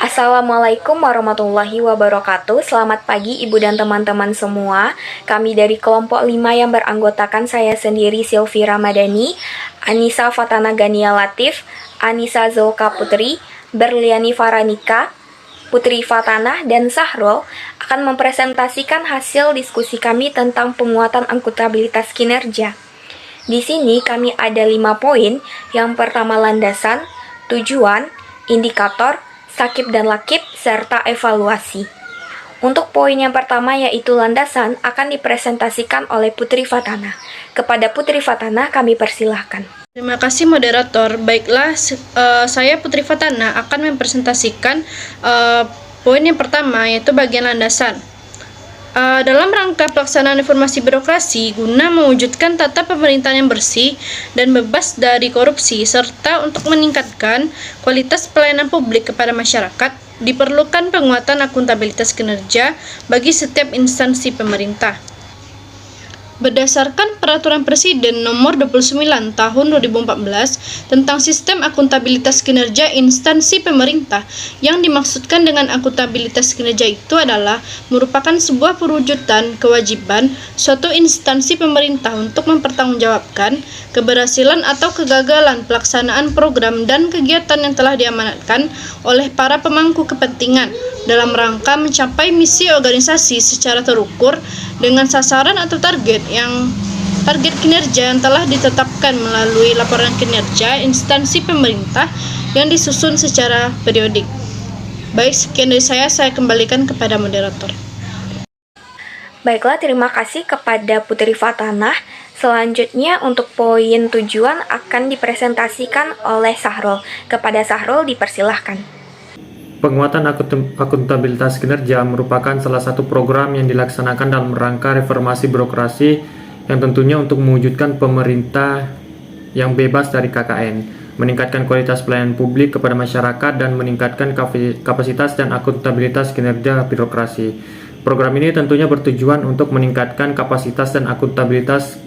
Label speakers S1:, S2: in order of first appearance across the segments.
S1: Assalamualaikum warahmatullahi wabarakatuh. Selamat pagi Ibu dan teman-teman semua. Kami dari kelompok 5 yang beranggotakan saya sendiri Silvi Ramadhani, Anissa Fatana Gania Latif, Anissa Zulka Putri, Berliani Faranika, Putri Fatana, dan Sahrul akan mempresentasikan hasil diskusi kami tentang penguatan akuntabilitas kinerja. Di sini kami ada 5 poin. Yang pertama landasan, tujuan, indikator, sakip dan lakip, serta evaluasi. Untuk poin yang pertama yaitu landasan akan dipresentasikan oleh Putri Fatana. Kepada Putri Fatana kami persilahkan.
S2: Terima kasih moderator. Baiklah, saya Putri Fatana akan mempresentasikan poin yang pertama yaitu bagian landasan. Dalam rangka pelaksanaan reformasi birokrasi guna mewujudkan tata pemerintahan yang bersih dan bebas dari korupsi serta untuk meningkatkan kualitas pelayanan publik kepada masyarakat, diperlukan penguatan akuntabilitas kinerja bagi setiap instansi pemerintah. Berdasarkan Peraturan Presiden Nomor 29 Tahun 2014 tentang Sistem Akuntabilitas Kinerja Instansi Pemerintah, yang dimaksudkan dengan akuntabilitas kinerja itu adalah merupakan sebuah perwujudan kewajiban suatu instansi pemerintah untuk mempertanggungjawabkan keberhasilan atau kegagalan pelaksanaan program dan kegiatan yang telah diamanatkan oleh para pemangku kepentingan dalam rangka mencapai misi organisasi secara terukur dengan sasaran atau target kinerja yang telah ditetapkan melalui laporan kinerja instansi pemerintah yang disusun secara periodik. Baik, sekian dari saya kembalikan kepada moderator.
S1: Baiklah, terima kasih kepada Putri Fatana. Selanjutnya untuk poin tujuan akan dipresentasikan oleh Sahrul. Kepada Sahrul dipersilahkan.
S3: Penguatan akuntabilitas kinerja merupakan salah satu program yang dilaksanakan dalam rangka reformasi birokrasi yang tentunya untuk mewujudkan pemerintah yang bebas dari KKN, meningkatkan kualitas pelayanan publik kepada masyarakat, dan meningkatkan kapasitas dan akuntabilitas kinerja birokrasi. Program ini tentunya bertujuan untuk meningkatkan kapasitas dan akuntabilitas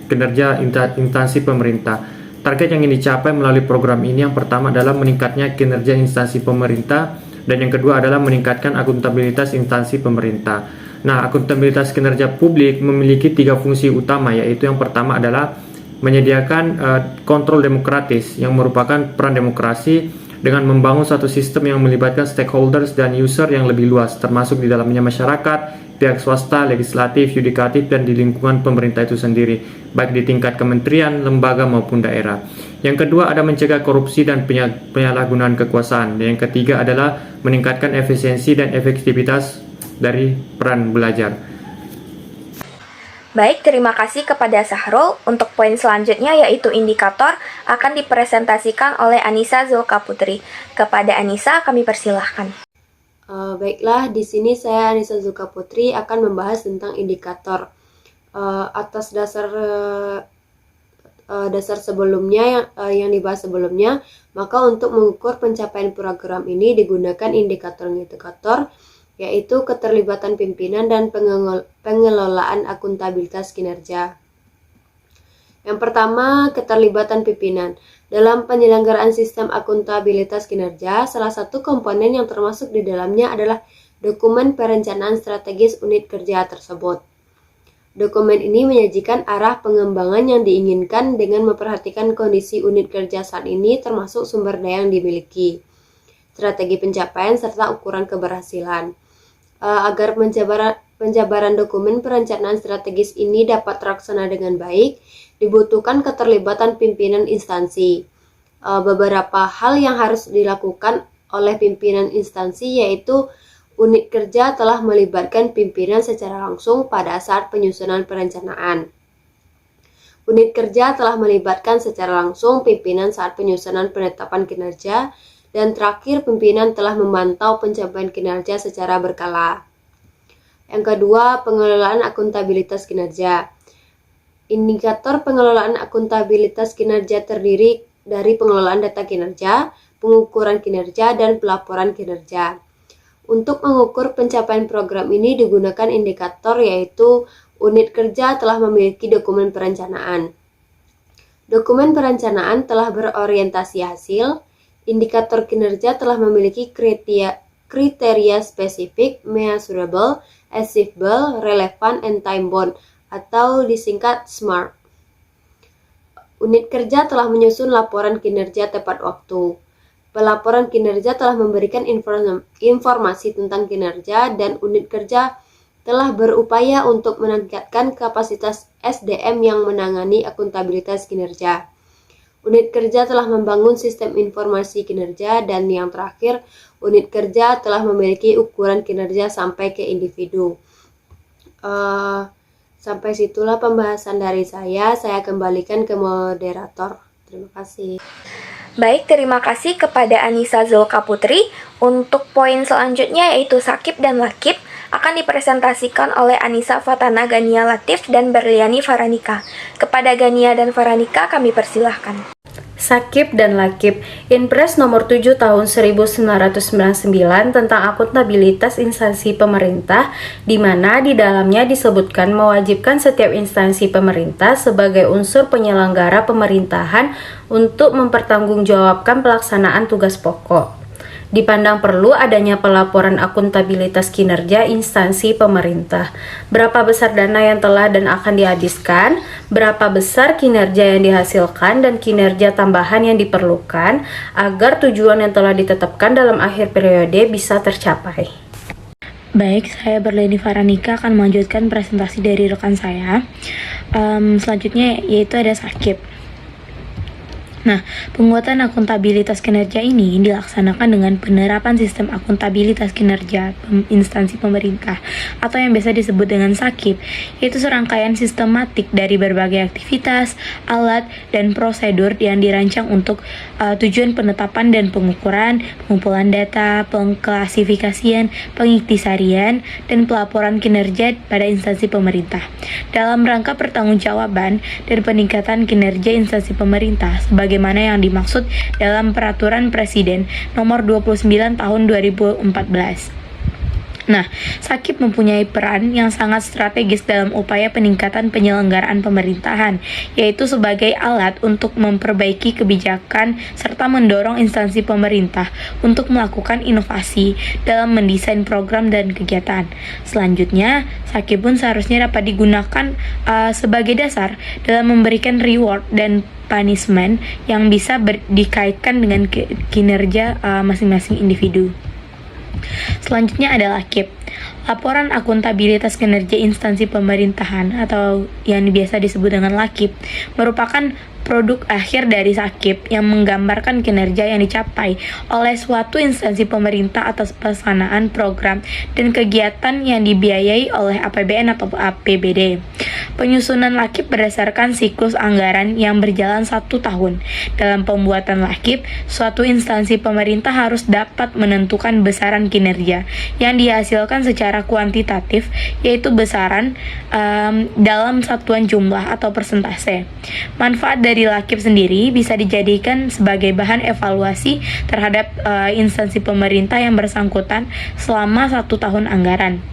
S3: kinerja instansi pemerintah. Target yang ingin dicapai melalui program ini yang pertama adalah meningkatnya kinerja instansi pemerintah, dan yang kedua adalah meningkatkan akuntabilitas instansi pemerintah. Nah, akuntabilitas kinerja publik memiliki 3 fungsi utama, yaitu yang pertama adalah menyediakan kontrol demokratis yang merupakan peran demokrasi dengan membangun suatu sistem yang melibatkan stakeholders dan user yang lebih luas, termasuk di dalamnya masyarakat, pihak swasta, legislatif, yudikatif, dan di lingkungan pemerintah itu sendiri, baik di tingkat kementerian, lembaga, maupun daerah. Yang kedua ada mencegah korupsi dan penyalahgunaan kekuasaan. Dan yang ketiga adalah meningkatkan efisiensi dan efektivitas dari peran belajar.
S1: Baik, terima kasih kepada Sahrul. Untuk poin selanjutnya yaitu indikator akan dipresentasikan oleh Anissa Zulka Putri. Kepada Anissa kami persilahkan.
S4: Baiklah, di sini saya Anissa Zulka Putri akan membahas tentang indikator. Atas dasar sebelumnya yang dibahas sebelumnya, maka untuk mengukur pencapaian program ini digunakan indikator-indikator yaitu keterlibatan pimpinan dan pengelolaan akuntabilitas kinerja. Yang pertama, keterlibatan pimpinan. Dalam penyelenggaraan sistem akuntabilitas kinerja, salah satu komponen yang termasuk di dalamnya adalah dokumen perencanaan strategis unit kerja tersebut. Dokumen ini menyajikan arah pengembangan yang diinginkan dengan memperhatikan kondisi unit kerja saat ini termasuk sumber daya yang dimiliki, strategi pencapaian, serta ukuran keberhasilan. Agar penjabaran dokumen perencanaan strategis ini dapat terlaksana dengan baik, dibutuhkan keterlibatan pimpinan instansi. Beberapa hal yang harus dilakukan oleh pimpinan instansi yaitu unit kerja telah melibatkan pimpinan secara langsung pada saat penyusunan perencanaan. Unit kerja telah melibatkan secara langsung pimpinan saat penyusunan penetapan kinerja. Dan terakhir, pimpinan telah memantau pencapaian kinerja secara berkala. Yang kedua, pengelolaan akuntabilitas kinerja. Indikator pengelolaan akuntabilitas kinerja terdiri dari pengelolaan data kinerja, pengukuran kinerja, dan pelaporan kinerja. Untuk mengukur pencapaian program ini digunakan indikator yaitu unit kerja telah memiliki dokumen perencanaan. Dokumen perencanaan telah berorientasi hasil. Indikator kinerja telah memiliki kriteria spesifik, measurable, achievable, relevant, and time-bound, atau disingkat SMART. Unit kerja telah menyusun laporan kinerja tepat waktu. Pelaporan kinerja telah memberikan informasi tentang kinerja, dan unit kerja telah berupaya untuk meningkatkan kapasitas SDM yang menangani akuntabilitas kinerja. Unit kerja telah membangun sistem informasi kinerja, dan yang terakhir, unit kerja telah memiliki ukuran kinerja sampai ke individu. Sampai situlah pembahasan dari saya kembalikan ke moderator. Terima kasih.
S1: Baik, terima kasih kepada Anissa Zulkaputri. Untuk poin selanjutnya yaitu sakip dan lakip akan dipresentasikan oleh Anissa Fatana Gania Latif dan Berliani Faranika. Kepada Gania dan Faranika kami persilahkan.
S5: Sakip dan Lakip, Inpres nomor 7 tahun 1999 tentang akuntabilitas instansi pemerintah, di mana di dalamnya disebutkan mewajibkan setiap instansi pemerintah sebagai unsur penyelenggara pemerintahan untuk mempertanggungjawabkan pelaksanaan tugas pokok. Dipandang perlu adanya pelaporan akuntabilitas kinerja instansi pemerintah. Berapa besar dana yang telah dan akan dihabiskan, berapa besar kinerja yang dihasilkan, dan kinerja tambahan yang diperlukan agar tujuan yang telah ditetapkan dalam akhir periode bisa tercapai.
S1: Baik, saya Berliani Faranika akan melanjutkan presentasi dari rekan saya. Selanjutnya yaitu ada sakip. Nah, penguatan akuntabilitas kinerja ini dilaksanakan dengan penerapan sistem akuntabilitas kinerja instansi pemerintah atau yang biasa disebut dengan sakip, yaitu serangkaian sistematik dari berbagai aktivitas, alat, dan prosedur yang dirancang untuk tujuan penetapan dan pengukuran, pengumpulan data, pengklasifikasian, pengiktisarian, dan pelaporan kinerja pada instansi pemerintah dalam rangka pertanggungjawaban dan peningkatan kinerja instansi pemerintah sebagaimana yang dimaksud dalam Peraturan Presiden Nomor 29 Tahun 2014. Nah, sakip mempunyai peran yang sangat strategis dalam upaya peningkatan penyelenggaraan pemerintahan, yaitu sebagai alat untuk memperbaiki kebijakan serta mendorong instansi pemerintah untuk melakukan inovasi dalam mendesain program dan kegiatan. Selanjutnya, sakip pun seharusnya dapat digunakan sebagai dasar dalam memberikan reward dan punishment yang bisa dikaitkan dengan kinerja masing-masing individu. Selanjutnya adalah LAKIP, Laporan Akuntabilitas Kinerja Instansi Pemerintahan atau yang biasa disebut dengan LAKIP, merupakan produk akhir dari sakip yang menggambarkan kinerja yang dicapai oleh suatu instansi pemerintah atas pelaksanaan program dan kegiatan yang dibiayai oleh APBN atau APBD. Penyusunan lakip berdasarkan siklus anggaran yang berjalan 1 tahun. Dalam pembuatan lakip, suatu instansi pemerintah harus dapat menentukan besaran kinerja yang dihasilkan secara kuantitatif, yaitu besaran dalam satuan jumlah atau persentase. Manfaat dari lakip sendiri bisa dijadikan sebagai bahan evaluasi terhadap instansi pemerintah yang bersangkutan selama 1 tahun anggaran.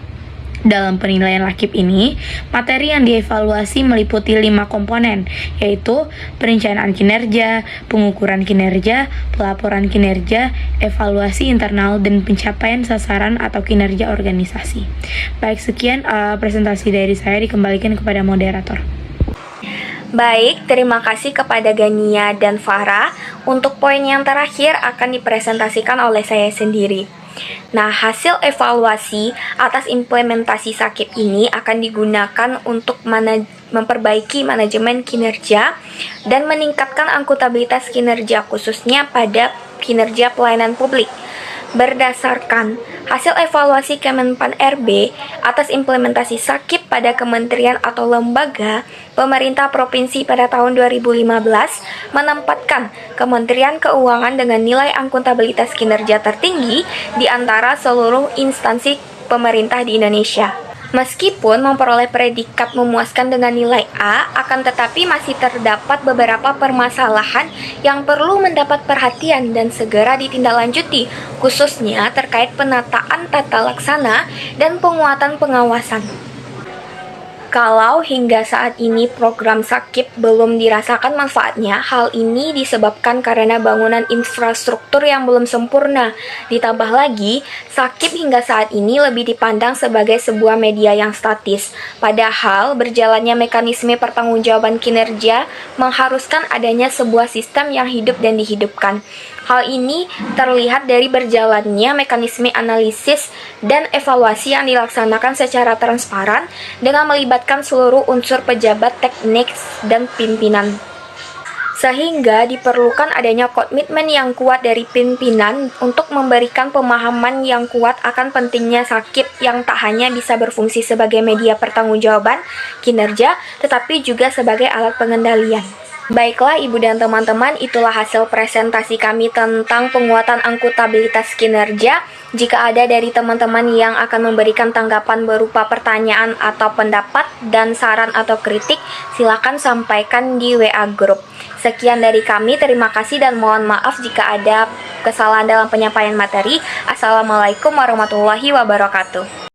S1: Dalam penilaian lakip ini, materi yang dievaluasi meliputi 5 komponen, yaitu perencanaan kinerja, pengukuran kinerja, pelaporan kinerja, evaluasi internal, dan pencapaian sasaran atau kinerja organisasi. Baik, sekian presentasi dari saya, dikembalikan kepada moderator. Baik, terima kasih kepada Gania dan Farah. Untuk poin yang terakhir akan dipresentasikan oleh saya sendiri. Nah, hasil evaluasi atas implementasi sakip ini akan digunakan untuk memperbaiki manajemen kinerja dan meningkatkan akuntabilitas kinerja khususnya pada kinerja pelayanan publik. Berdasarkan hasil evaluasi Kemenpan RB atas implementasi sakip pada kementerian atau lembaga pemerintah provinsi pada tahun 2015 menempatkan Kementerian Keuangan dengan nilai akuntabilitas kinerja tertinggi di antara seluruh instansi pemerintah di Indonesia. Meskipun memperoleh predikat memuaskan dengan nilai A, akan tetapi masih terdapat beberapa permasalahan yang perlu mendapat perhatian dan segera ditindaklanjuti, khususnya terkait penataan tata laksana dan penguatan pengawasan. Kalau hingga saat ini program Sakip belum dirasakan manfaatnya, hal ini disebabkan karena bangunan infrastruktur yang belum sempurna. Ditambah lagi, Sakip hingga saat ini lebih dipandang sebagai sebuah media yang statis. Padahal, berjalannya mekanisme pertanggungjawaban kinerja mengharuskan adanya sebuah sistem yang hidup dan dihidupkan. Hal ini terlihat dari berjalannya mekanisme analisis dan evaluasi yang dilaksanakan secara transparan dengan melibatkan seluruh unsur pejabat teknik dan pimpinan. Sehingga diperlukan adanya komitmen yang kuat dari pimpinan untuk memberikan pemahaman yang kuat akan pentingnya Sakip yang tak hanya bisa berfungsi sebagai media pertanggungjawaban kinerja, tetapi juga sebagai alat pengendalian. Baiklah Ibu dan teman-teman, itulah hasil presentasi kami tentang penguatan akuntabilitas kinerja. Jika ada dari teman-teman yang akan memberikan tanggapan berupa pertanyaan atau pendapat dan saran atau kritik, silakan sampaikan di WA Group. Sekian dari kami, terima kasih dan mohon maaf jika ada kesalahan dalam penyampaian materi. Assalamualaikum warahmatullahi wabarakatuh.